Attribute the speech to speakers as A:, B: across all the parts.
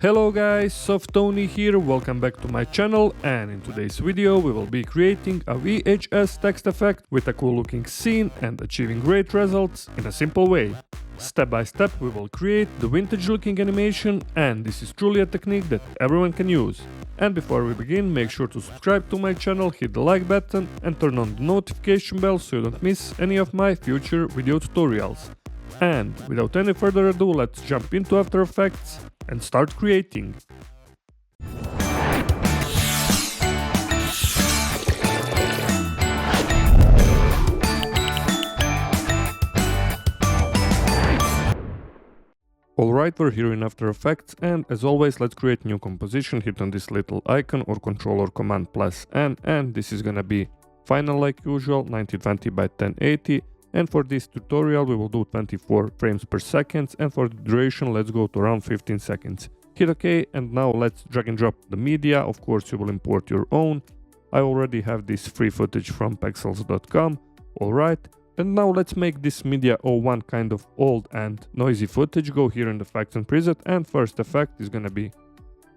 A: Hello guys, Tony here, welcome back to my channel, and in today's video we will be creating a VHS text effect with a cool looking scene and achieving great results in a simple way. Step by step we will create the vintage looking animation, and this is truly a technique that everyone can use. And before we begin, make sure to subscribe to my channel, hit the like button and turn on the notification bell so you don't miss any of my future video tutorials. And without any further ado, let's jump into After Effects and start creating. Alright, we're here in After Effects, and as always let's create new composition. Hit on this little icon or control or command plus N, and this is gonna be final like usual, 1920 by 1080. And for this tutorial we will do 24 frames per second, and for the duration let's go to around 15 seconds. Hit OK, and now let's drag and drop the media. Of course you will import your own. I already have this free footage from pexels.com. Alright, and now let's make this media 01 kind of old and noisy footage. Go here in the effects and preset, and first effect is gonna be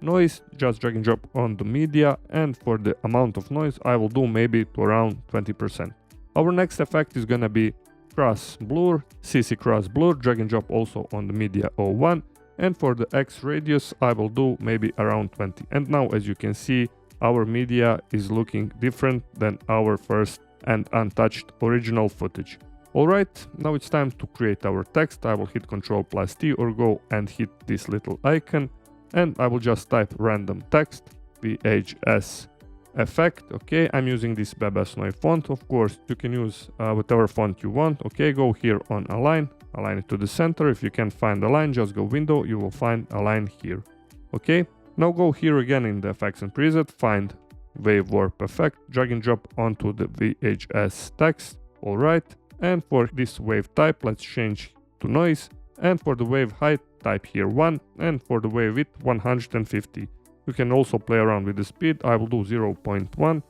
A: noise. Just drag and drop on the media, and for the amount of noise I will do maybe to around 20%. Our next effect is gonna be cross blur, CC cross blur, drag and drop also on the media 01, and for the X radius I will do maybe around 20. And now as you can see, our media is looking different than our first and untouched original footage. Alright, now it's time to create our text. I will hit Ctrl plus T or go and hit this little icon, and I will just type random text, VHS effect. Okay, I'm using this Babasnoy font. Of course you can use whatever font you want. Okay, go here on align it to the center. If you can't find a line, just go window, you will find a line here. Okay, now go here again in the effects and preset, find wave warp effect, drag and drop onto the VHS text. Alright, and for this wave type let's change to noise, and for the wave height type here 1, and for the wave width 150. You can also play around with the speed. I will do 0.1.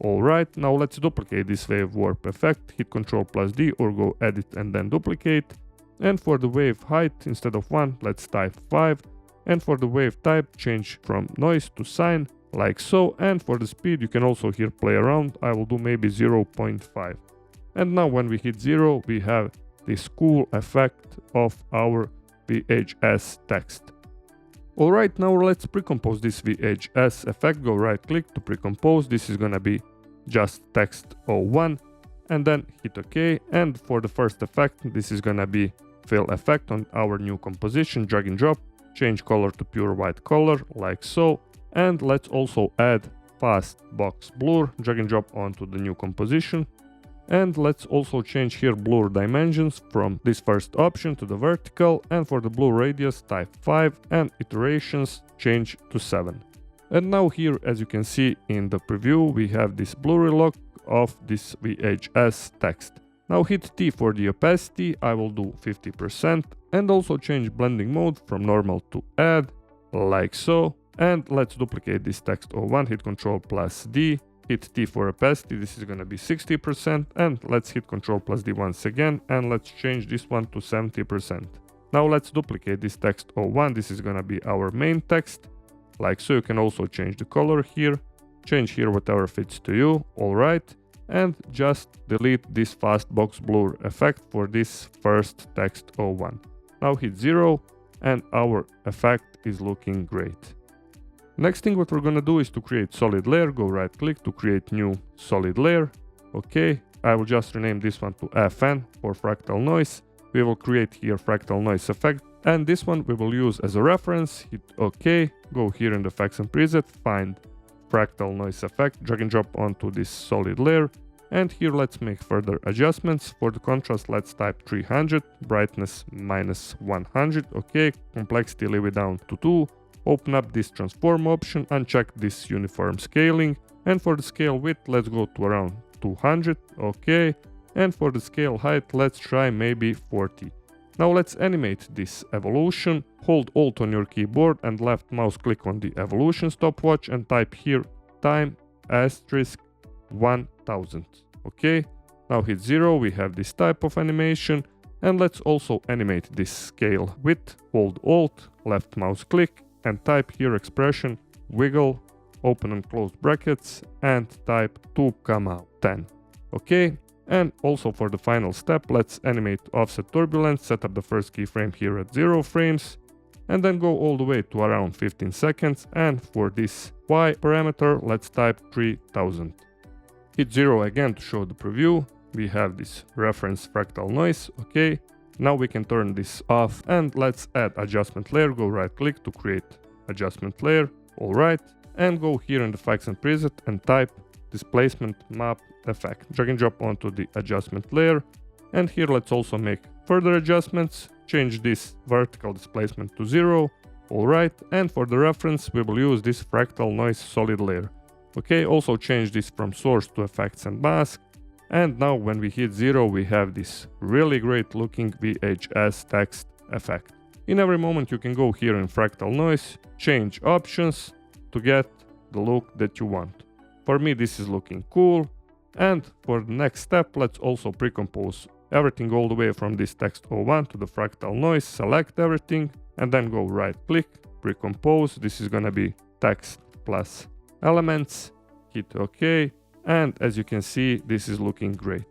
A: Alright, now let's duplicate this wave warp effect. Hit Ctrl plus D or go edit and then duplicate. And for the wave height, instead of 1, let's type 5. And for the wave type, change from noise to sine, like so. And for the speed, you can also here play around. I will do maybe 0.5. And now when we hit 0, we have this cool effect of our VHS text. Alright, now let's pre-compose this VHS effect. Go right click to pre-compose. This is gonna be just text 01, and then hit OK. And for the first effect, this is gonna be fill effect on our new composition. Drag and drop, change color to pure white color, like so. And let's also add fast box blur, drag and drop onto the new composition. And let's also change here blur dimensions from this first option to the vertical, and for the blur radius type 5 and iterations change to 7. And now here, as you can see in the preview, we have this blurry look of this VHS text. Now hit T for the opacity, I will do 50%, and also change blending mode from normal to add, like so. And let's duplicate this text 01, hit Ctrl plus D. Hit T for opacity, this is gonna be 60%, and let's hit Ctrl plus D once again, and let's change this one to 70%. Now let's duplicate this text 01, this is gonna be our main text, like so. You can also change the color here, change here whatever fits to you, alright, and just delete this fast box blur effect for this first text 01. Now hit 0, and our effect is looking great. Next thing what we're gonna do is to create solid layer. Go right click to create new solid layer. Okay, I will just rename this one to FN for fractal noise. We will create here fractal noise effect, and this one we will use as a reference. Hit OK, go here in the effects and preset, find fractal noise effect, drag and drop onto this solid layer, and here let's make further adjustments. For the contrast let's type 300, brightness minus 100. Okay, complexity leave it down to 2. Open up this transform option, uncheck this uniform scaling, and for the scale width let's go to around 200. Okay, and for the scale height let's try maybe 40. Now let's animate this evolution. Hold Alt on your keyboard and left mouse click on the evolution stopwatch and type here time asterisk 1000. Okay, now hit 0, we have this type of animation. And let's also animate this scale width. Hold Alt, left mouse click, and type here expression wiggle, open and close brackets, and type 2,10. Okay, and also for the final step, let's animate offset turbulence, set up the first keyframe here at 0 frames, and then go all the way to around 15 seconds, and for this Y parameter, let's type 3000. Hit 0 again to show the preview. We have this reference fractal noise, okay. Now we can turn this off, and let's add adjustment layer, go right click to create adjustment layer, alright, and go here in the effects and preset and type displacement map effect. Drag and drop onto the adjustment layer, and here let's also make further adjustments, change this vertical displacement to 0, alright, and for the reference we will use this fractal noise solid layer. Okay, also change this from source to effects and mask, and now when we hit 0 we have this really great looking VHS text effect. In every moment you can go here in fractal noise, change options to get the look that you want. For me this is looking cool, and for the next step let's also pre-compose everything all the way from this text 01 to the fractal noise, select everything, and then go right click, pre-compose. This is gonna be text plus elements, hit OK, and as you can see this is looking great.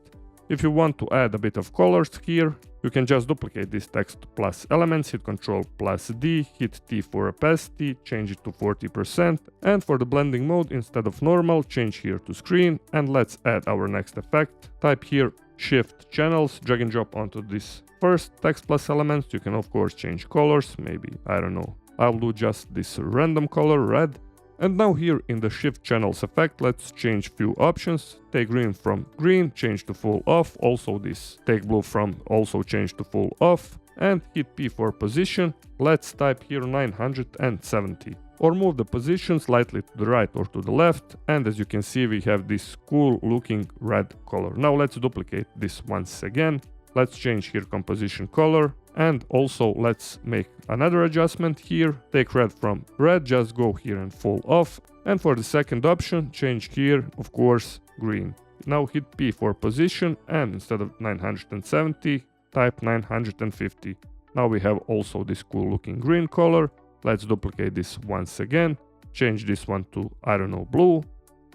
A: If you want to add a bit of colors here, you can just duplicate this text plus elements, hit Ctrl plus D, hit T for opacity, change it to 40%, and for the blending mode, instead of normal, change here to screen, and let's add our next effect. Type here shift channels, drag and drop onto this first text plus elements. You can of course change colors, maybe, I don't know, I'll do just this random color, red. And now here in the shift channels effect, let's change few options. Take green from green, change to full off. Also this take blue from, also change to full off. And hit P for position. Let's type here 970. Or move the position slightly to the right or to the left. And as you can see, we have this cool looking red color. Now let's duplicate this once again. Let's change here composition color. And also let's make another adjustment here. Take red from red, just go here and full off. And for the second option, change here, of course, green. Now hit P for position, and instead of 970, type 950. Now we have also this cool looking green color. Let's duplicate this once again. Change this one to, I don't know, blue,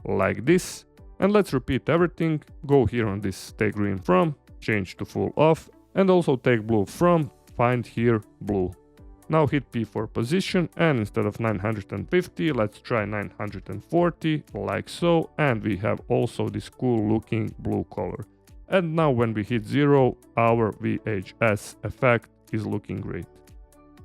A: like this. And let's repeat everything. Go here on this take green from, change to full off. And also take blue from, find here blue. Now hit P for position, and instead of 950, let's try 940, like so, and we have also this cool looking blue color. And now when we hit 0, our VHS effect is looking great.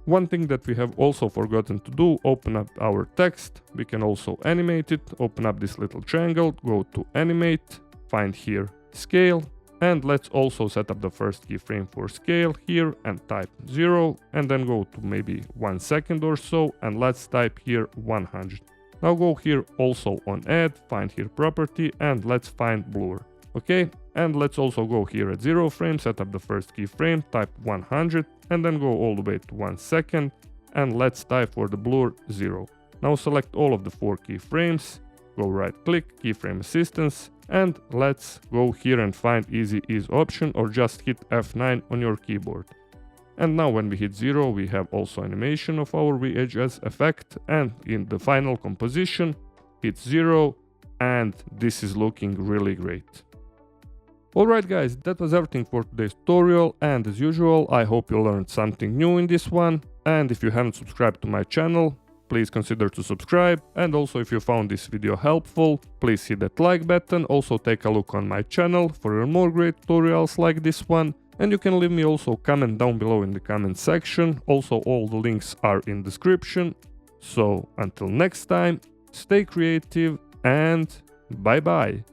A: One thing that we have also forgotten to do, open up our text. We can also animate it, open up this little triangle, go to animate, find here scale. And let's also set up the first keyframe for scale here and type 0, and then go to maybe 1 second or so, and let's type here 100. Now go here also on add, find here property, and let's find blur. Okay, and let's also go here at 0 frame, set up the first keyframe, type 100, and then go all the way to 1 second, and let's type for the blur 0. Now select all of the 4 keyframes, go right click, keyframe assistance, and let's go here and find easy ease option, or just hit F9 on your keyboard. And now when we hit 0, we have also animation of our VHS effect, and in the final composition, hit 0, and this is looking really great. Alright guys, that was everything for today's tutorial, and as usual, I hope you learned something new in this one, and if you haven't subscribed to my channel, please consider to subscribe, and also if you found this video helpful, please hit that like button. Also take a look on my channel for more great tutorials like this one, and you can leave me also comment down below in the comment section. Also all the links are in description. So until next time, stay creative and bye bye.